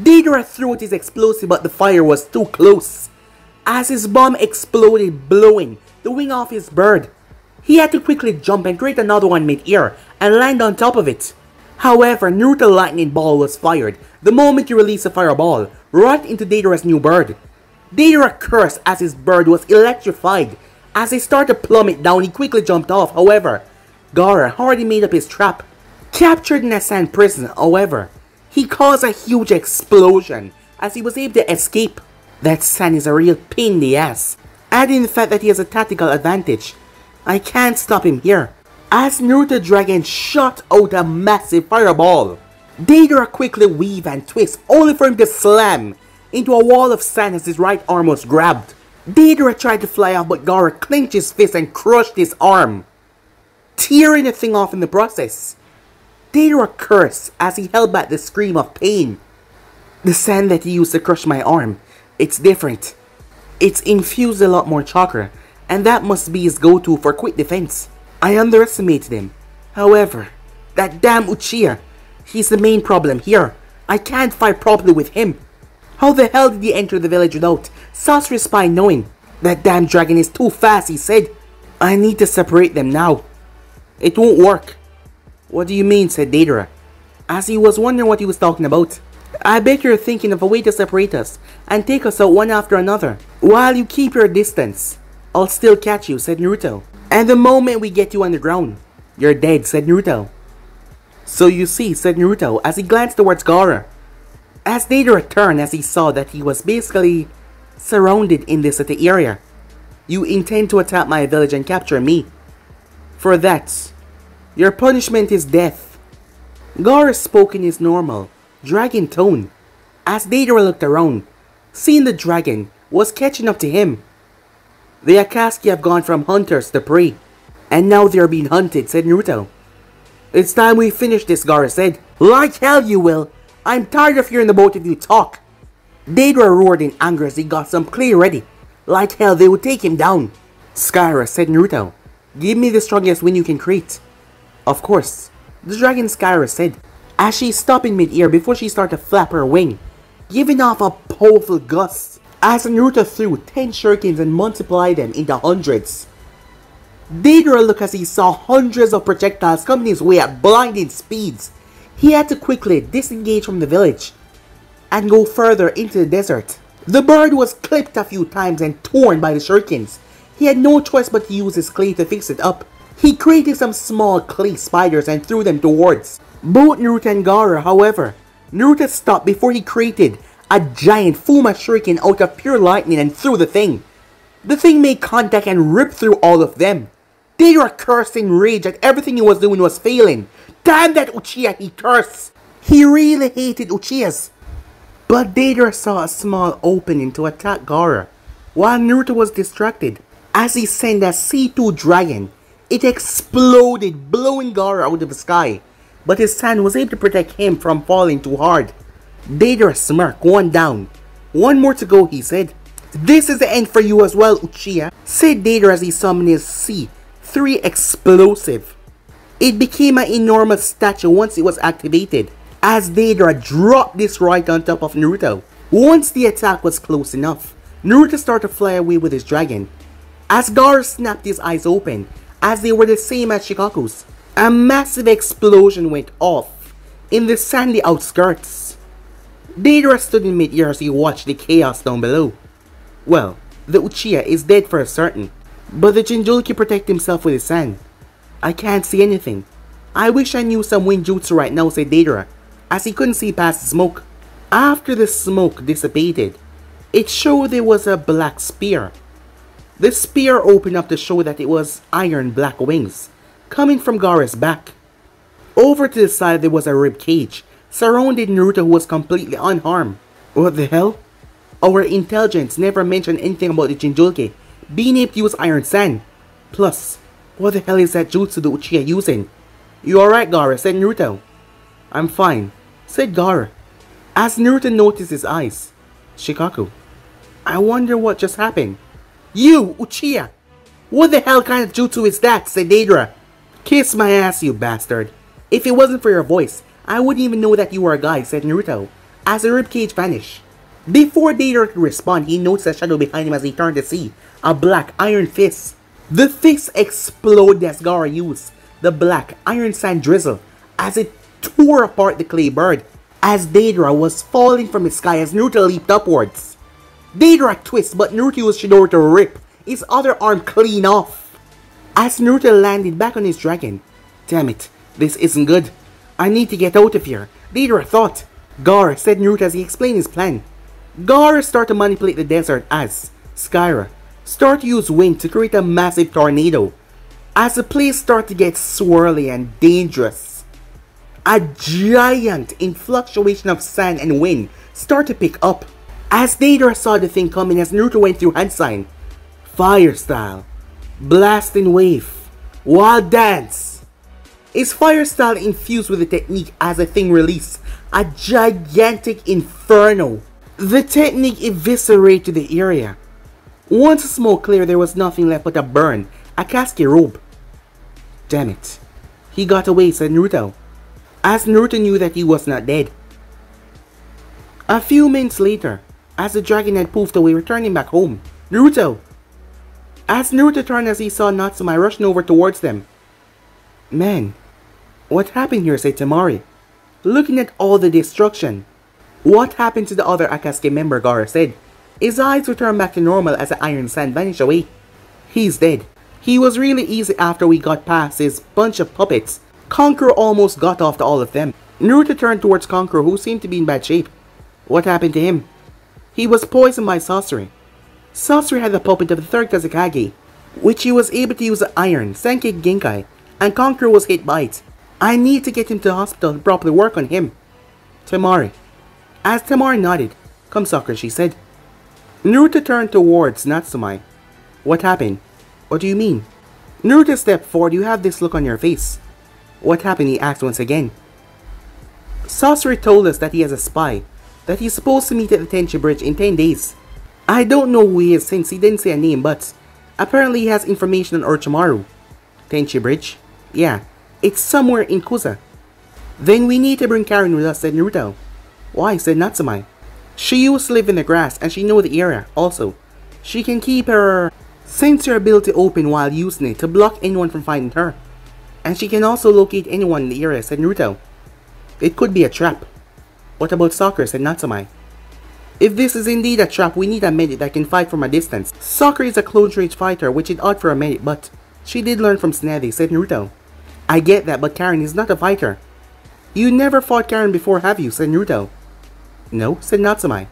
Deidara threw out his explosive, but the fire was too close. As his bomb exploded, blowing the wing off his bird, he had to quickly jump and create another one mid-air and land on top of it. However, Naruto Lightning Ball was fired the moment he released a fireball right into Deidara's new bird. Deidara cursed as his bird was electrified. As he started to plummet down, he quickly jumped off. However, Gaara already made up his trap. Captured in a sand prison, however, he caused a huge explosion as he was able to escape. That sand is a real pain in the ass. Adding the fact that he has a tactical advantage, I can't stop him here. As Naruto Dragon shot out a massive fireball, Deidara quickly weave and twist only for him to slam into a wall of sand as his right arm was grabbed. Deidara tried to fly off, but Gaara clenched his fist and crushed his arm, tearing the thing off in the process. Deidara cursed as he held back the scream of pain. The sand that he used to crush my arm, it's different. It's infused a lot more chakra, and that must be his go-to for quick defense. I underestimated him. However, that damn Uchiha, he's the main problem here. I can't fight properly with him. How the hell did he enter the village without Sasori's spy knowing? That damn dragon is too fast, he said. I need to separate them now. It won't work. What do you mean, said Deidara, as he was wondering what he was talking about. I bet you're thinking of a way to separate us and take us out one after another. While you keep your distance, I'll still catch you, said Naruto. And the moment we get you on the ground, you're dead, said Naruto. So you see, said Naruto as he glanced towards Gaara. As Deidara turned as he saw that he was basically surrounded in this little area. You intend to attack my village and capture me. For that, your punishment is death. Gaara spoke in his normal, dragon tone. As Deidara looked around, seeing the dragon was catching up to him. The Akatsuki have gone from hunters to prey, and now they are being hunted, said Naruto. It's time we finish this, Gaara said. Like hell you will. I'm tired of hearing the both of you talk. Deidara roared in anger as he got some clay ready. Like hell they would take him down. Skyra, said Naruto. Give me the strongest wind you can create. Of course, the dragon Skyra said, as she stopped in mid-air before she started to flap her wing, giving off a powerful gust. As Naruto threw 10 shurikens and multiplied them into hundreds. Deidara looked as he saw hundreds of projectiles coming his way at blinding speeds. He had to quickly disengage from the village and go further into the desert. The bird was clipped a few times and torn by the shurikens. He had no choice but to use his clay to fix it up. He created some small clay spiders and threw them towards both Naruto and Gaara. However, Naruto stopped before he created a giant Fuma shuriken out of pure lightning and threw the thing. The thing made contact and ripped through all of them. Deidara cursed in rage that everything he was doing was failing. Damn that Uchiha, he cursed. He really hated Uchihas. But Deidara saw a small opening to attack Gaara, while Naruto was distracted. As he sent a C2 dragon, it exploded, blowing Gaara out of the sky. But his sand was able to protect him from falling too hard. Deidara smirked, one down. One more to go, he said. This is the end for you as well, Uchiha, said Deidara as he summoned his C3 explosive. It became an enormous statue once it was activated, as Deidara dropped this right on top of Naruto. Once the attack was close enough, Naruto started to fly away with his dragon. As Gaara snapped his eyes open, as they were the same as Shikaku's, a massive explosion went off in the sandy outskirts. Deidara stood in mid-air as he watched the chaos down below. Well, the Uchiha is dead for certain, but the Jinchuriki protect himself with his sand. I can't see anything. I wish I knew some Winjutsu right now, said Deidara, as he couldn't see past the smoke. After the smoke dissipated, it showed there was a black spear. The spear opened up to show that it was iron black wings, coming from Gaara's back. Over to the side there was a rib cage, surrounding Naruto who was completely unharmed. What the hell? Our intelligence never mentioned anything about the Jinchuriki being able to use iron sand. Plus, what the hell is that jutsu the Uchiha using? You alright, Gaara, said Naruto. I'm fine, said Gaara, as Naruto noticed his eyes. Shikaku, I wonder what just happened. You, Uchiha! What the hell kind of jutsu is that, said Deidara. Kiss my ass, you bastard. If it wasn't for your voice, I wouldn't even know that you were a guy, said Naruto, as the ribcage vanished. Before Deidara could respond, he noticed a shadow behind him as he turned to see a black iron fist. The fist exploded as Gaara used the black iron sand drizzle as it tore apart the clay bird, as Deidara was falling from the sky as Naruto leaped upwards. Deidara twisted, but Naruto used Shidori to rip his other arm clean off. As Naruto landed back on his dragon. Damn it, this isn't good. I need to get out of here, Deidara thought. Gaara, said Naruto as he explained his plan. Gaara started to manipulate the desert as Skyra started to use wind to create a massive tornado. As the place started to get swirly and dangerous, a giant influctuation of sand and wind started to pick up. As Deidara saw the thing coming as Naruto went through hand sign. Fire style, blasting wave, wild dance. Is fire style infused with the technique as the thing released A gigantic inferno. The technique eviscerated the area. Once the smoke cleared, there was nothing left but a burn, a casket robe. Damn it. He got away, said Naruto, as Naruto knew that he was not dead. A few minutes later, as the dragon had poofed away, returning back home, Naruto! As Naruto turned as he saw Natsume rushing over towards them. Man, what happened here, said Temari, looking at all the destruction. What happened to the other Akatsuki member, Gaara said. His eyes returned back to normal as the iron sand vanished away. He's dead. He was really easy after we got past his bunch of puppets. Conqueror almost got off to all of them. Naruto turned towards Conqueror, who seemed to be in bad shape. What happened to him? He was poisoned by Sasori. Sasori had the puppet of the third Kazekage, which he was able to use the iron, Senkei Genkai, and Conqueror was hit by it. I need to get him to the hospital to properly work on him. Temari. As Temari nodded, come Sakura, she said. Naruto turned towards Natsume. What happened? What do you mean? Naruto stepped forward. You have this look on your face. What happened? He asked once again. Sasori told us that he has a spy, that he's supposed to meet at the Tenchi Bridge in 10 days. I don't know who he is since he didn't say a name, but apparently he has information on Orochimaru. Tenchi Bridge? Yeah, it's somewhere in Kusa. Then we need to bring Karen with us, said Naruto. Why? Said Natsume. She used to live in the grass and she knows the area. Also, she can keep her sensor ability open while using it to block anyone from finding her. And she can also locate anyone in the area, said Naruto. It could be a trap. What about Sakura, said Natsume. If this is indeed a trap, we need a medic that can fight from a distance. Sakura is a close range fighter, which is odd for a medic, but she did learn from Tsunade, said Naruto. I get that, but Karen is not a fighter. You never fought Karen before, have you, said Naruto. No, said Natsume.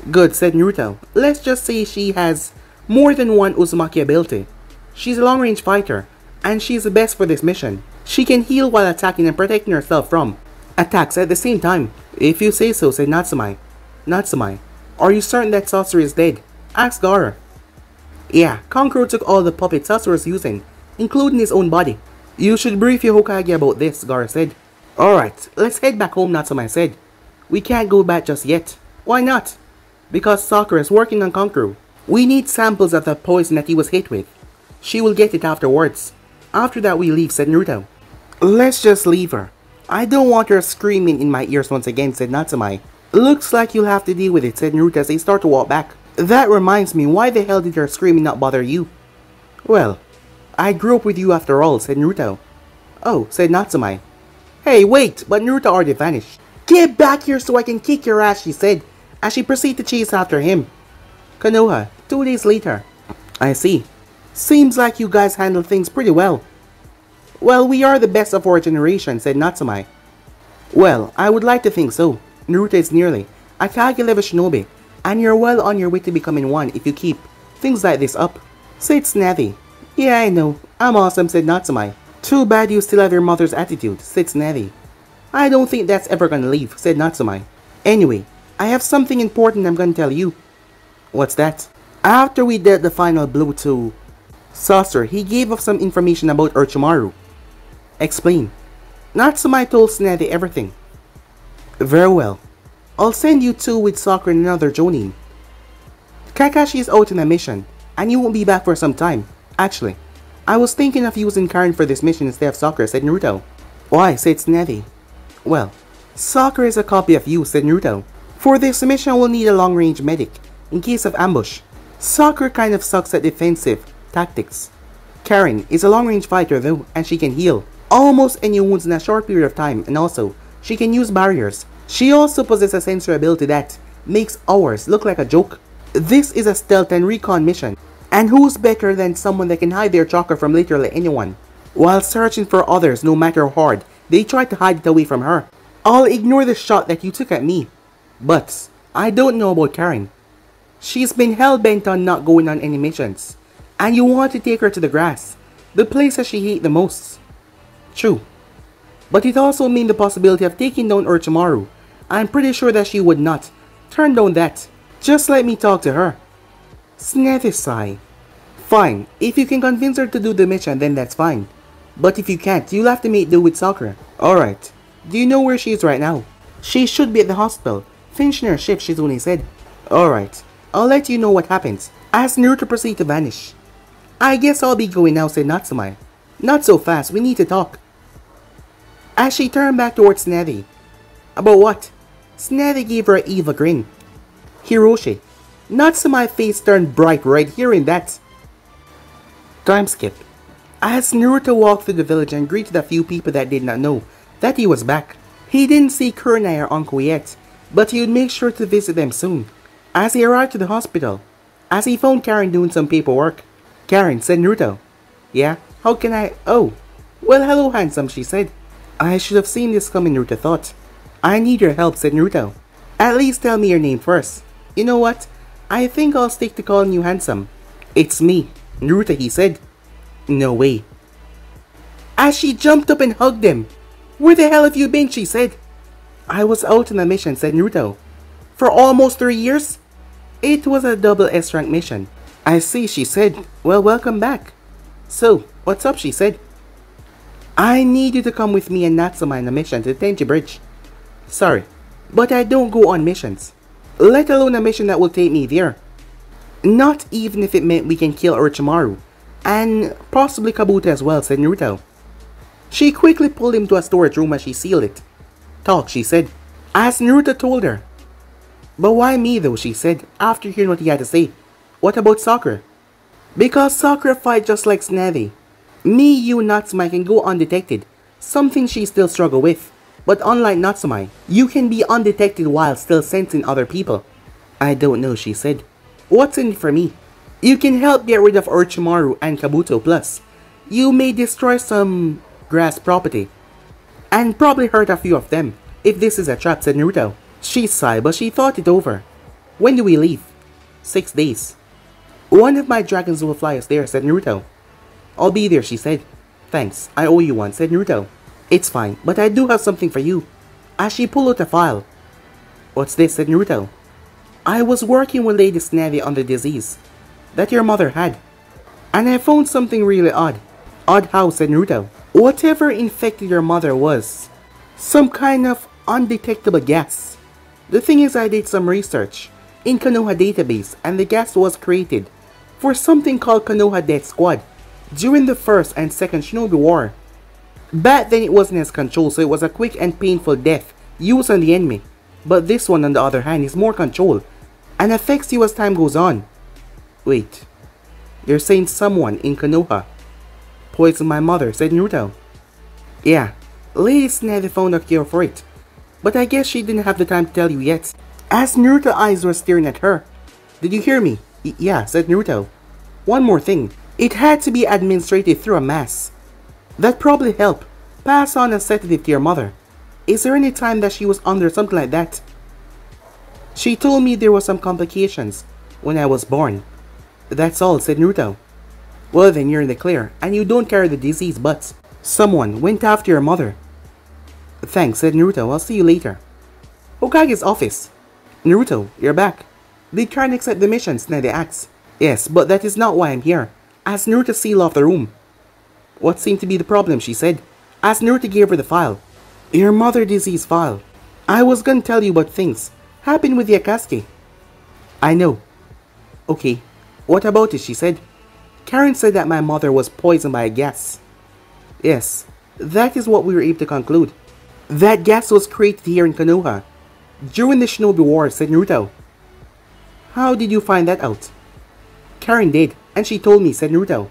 Good, said Naruto. Let's just say she has more than one Uzumaki ability. She's a long-range fighter, and she's the best for this mission. She can heal while attacking and protecting herself from attacks at the same time. If you say so, said Natsume. Natsume, are you certain that Sasori is dead? Asked Gaara. Yeah, Kankuro took all the puppets Sasori was using, including his own body. You should brief your Hokage about this, Gaara said. Alright, let's head back home, Natsume said. We can't go back just yet. Why not? Because Sakura is working on Kankuro. We need samples of the poison that he was hit with. She will get it afterwards. After that we leave, said Naruto. Let's just leave her. I don't want her screaming in my ears once again, said Natsume. Looks like you'll have to deal with it, said Naruto as they start to walk back. That reminds me, why the hell did her screaming not bother you? Well, I grew up with you after all, said Naruto. Oh, said Natsume. Hey, wait, but Naruto already vanished. Get back here so I can kick your ass, she said, as she proceeded to chase after him. Konoha, 2 days later. I see. Seems like you guys handle things pretty well. Well, we are the best of our generation, said Natsume. Well, I would like to think so. Naruto is nearly a Kage level shinobi, and you're well on your way to becoming one if you keep things like this up, said Tsunade. Yeah, I know. I'm awesome, said Natsume. Too bad you still have your mother's attitude, said Tsunade. I don't think that's ever gonna leave, said Natsume. Anyway, I have something important I'm gonna tell you. What's that? After we did the final blow to Sasori, he gave us some information about Orochimaru. Explain. Natsume told Tsunade everything. Very well. I'll send you two with Sakura and another Jonin. Kakashi is out on a mission, and you won't be back for some time. Actually, I was thinking of using Karen for this mission instead of Sakura, said Naruto. Why, said Tsunade. Well, Sakura is a copy of you, said Naruto. For this mission, we'll need a long-range medic, in case of ambush. Sakura kind of sucks at defensive tactics. Karen is a long-range fighter though, and she can heal almost any wounds in a short period of time, and also, she can use barriers. She also possesses a sensory ability that makes ours look like a joke. This is a stealth and recon mission, and who's better than someone that can hide their chakra from literally anyone, while searching for others no matter how hard they try to hide it away from her. I'll ignore the shot that you took at me, but I don't know about Karen. She's been hell-bent on not going on any missions, and you want to take her to the grass, the place that she hates the most. True. But it also means the possibility of taking down Orochimaru. I'm pretty sure that she would not turn down that. Just let me talk to her. Tsunade sighed. Fine, if you can convince her to do the mission, then that's fine. But if you can't, you'll have to make do with Sakura. Alright, do you know where she is right now? She should be at the hospital, finishing her shift, Shizune said. Alright, I'll let you know what happens, as Naruto proceeded to vanish. I guess I'll be going now, said Natsume. Not so fast, we need to talk. As she turned back towards Snavi. About what? Snavi gave her an evil grin. Hiroshi. Natsume's face turned bright red hearing that. Time skip. As Naruto walked through the village and greeted a few people that did not know that he was back. He didn't see Kurenai or Uncle yet, but he would make sure to visit them soon. As he arrived to the hospital, as he found Karen doing some paperwork. Karen, said Naruto. Yeah, how can I? Oh, well hello handsome, she said. I should have seen this coming, Naruto thought. I need your help, said Naruto. At least tell me your name first. You know what? I think I'll stick to calling you handsome. It's me, Naruto, he said. No way. As she jumped up and hugged him. Where the hell have you been, she said. I was out on a mission, said Naruto. For almost 3 years? It was a double S rank mission. I see, she said. Well, welcome back. So, what's up, she said. I need you to come with me and Natsume on a mission to Tenchi Bridge. Sorry, but I don't go on missions. Let alone a mission that will take me there. Not even if it meant we can kill Orochimaru. And possibly Kabuto as well, said Naruto. She quickly pulled him to a storage room as she sealed it. Talk, she said, as Naruto told her. But why me though, she said, after hearing what he had to say. What about Sakura? Because Sakura fight just like Snavi. Me, you, and Natsume can go undetected, something she still struggle with. But unlike Natsume, you can be undetected while still sensing other people. I don't know, she said. What's in it for me? You can help get rid of Orochimaru and Kabuto, plus you may destroy some grass property. And probably hurt a few of them, if this is a trap, said Naruto. She sighed, but she thought it over. When do we leave? 6 days. One of my dragons will fly us there, said Naruto. I'll be there, she said. Thanks, I owe you one, said Naruto. It's fine, but I do have something for you. As she pulled out a file. What's this, said Naruto. I was working with Lady Snavi on the disease that your mother had. And I found something really odd. Odd how, said Naruto. Whatever infected your mother was some kind of undetectable gas. The thing is, I did some research in Konoha database and the gas was created for something called Konoha Death Squad during the first and second Shinobi War. Back then it wasn't as controlled, so it was a quick and painful death used on the enemy. But this one on the other hand is more controlled and affects you as time goes on. Wait, you're saying someone in Konoha poisoned my mother, said Naruto. Yeah, Lady Snavi found a cure for it, but I guess she didn't have the time to tell you yet. As Naruto's eyes were staring at her. Did you hear me? Yeah, said Naruto. One more thing, it had to be administered through a mass. That probably helped pass on a sedative to your mother. Is there any time that she was under something like that? She told me there were some complications when I was born. That's all, said Naruto. Well then, you're in the clear, and you don't carry the disease, but someone went after your mother. Thanks, said Naruto. I'll see you later. Hokage's office. Naruto, you're back. Did Karen accept the mission? Snavi asked. Yes, but that is not why I'm here. As Naruto sealed off the room. What seemed to be the problem, she said, as Naruto gave her the file. Your mother disease file. I was gonna tell you about things happened with the Akatsuki. I know. Okay, what about it, she said. Karen said that my mother was poisoned by a gas. Yes, that is what we were able to conclude. That gas was created here in Konoha during the Shinobi War, said Naruto. How did you find that out? Karen did, and she told me, said Naruto.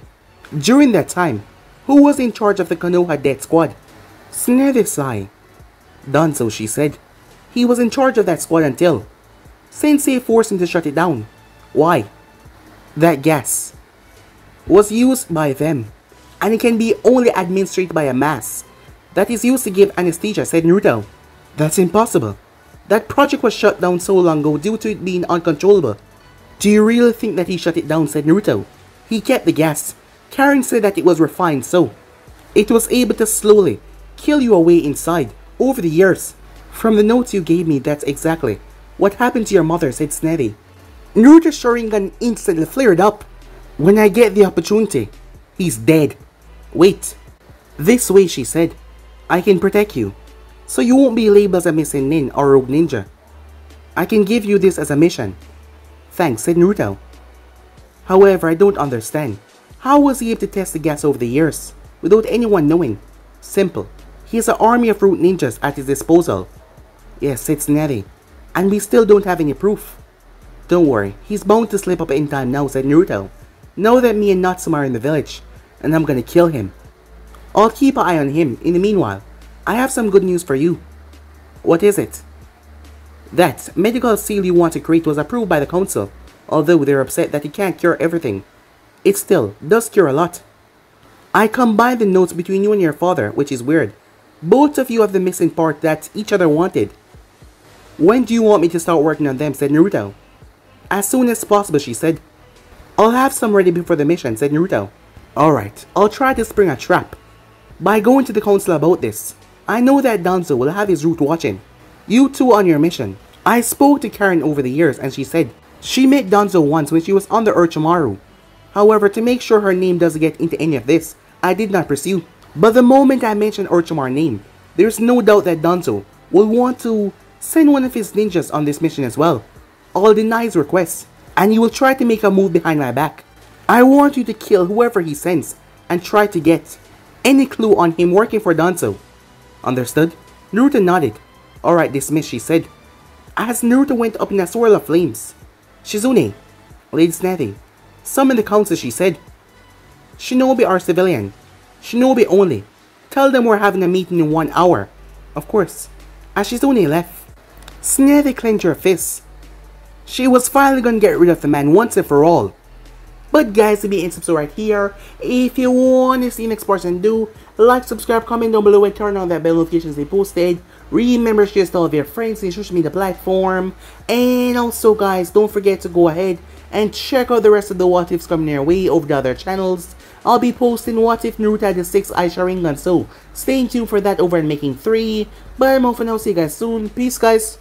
During that time, who was in charge of the Konoha Death Squad? Snavi sighed. Danzo, she said. He was in charge of that squad until Sensei forced him to shut it down. Why? That gas was used by them, and it can be only administered by a mass that is used to give anesthesia, said Naruto. That's impossible. That project was shut down so long ago due to it being uncontrollable. Do you really think that he shut it down, said Naruto. He kept the gas. Karen said that it was refined, so it was able to slowly kill you away inside over the years. From the notes you gave me, that's exactly what happened to your mother, said Snavi. Naruto's Sharingan instantly flared up. When I get the opportunity, he's dead. Wait. This way, she said. I can protect you. so you won't be labeled as a missing nin or rogue ninja. I can give you this as a mission. Thanks, said Naruto. However, I don't understand. How was he able to test the gas over the years, without anyone knowing? Simple. He has an army of root ninjas at his disposal. Yes, said Tsunade. And we still don't have any proof. Don't worry, he's bound to slip up in time now, said Naruto. Know that me and Natsume are in the village, and I'm gonna kill him. I'll keep an eye on him. In the meanwhile, I have some good news for you. What is it? That medical seal you want to create was approved by the council, although they're upset that it can't cure everything. It still does cure a lot. I combined the notes between you and your father, which is weird. Both of you have the missing part that each other wanted. When do you want me to start working on them, said Naruto. As soon as possible, she said. I'll have some ready before the mission, said Naruto. Alright, I'll try to spring a trap. By going to the council about this, I know that Danzo will have his route watching. You two on your mission. I spoke to Karen over the years and she said she met Danzo once when she was on the Orochimaru. However, to make sure her name doesn't get into any of this, I did not pursue. But the moment I mentioned Orochimaru's name, there's no doubt that Danzo will want to send one of his ninjas on this mission as well. I'll deny his request, and you will try to make a move behind my back. I want you to kill whoever he sends, and try to get any clue on him working for Danzo. Understood? Naruto nodded. Alright, dismissed, she said. As Naruto went up in a swirl of flames. Shizune, Lady Tsunade, summon the council, she said. Shinobi are civilian. Shinobi only. Tell them we're having a meeting in 1 hour. Of course. As Shizune left, Tsunade clenched her fists. She was finally gonna get rid of the man once and for all. But guys, if you ain't subscribed right here, if you want to see next person do, like, subscribe, comment down below and turn on that bell notifications they posted. Remember, share to all of your friends in social media platform. And also guys, don't forget to go ahead and check out the rest of the what ifs coming your way over the other channels. I'll be posting what if Naruto had the 6th eye Sharingan, so stay tuned for that over in Making 3. But I'm off for now, see you guys soon. Peace guys.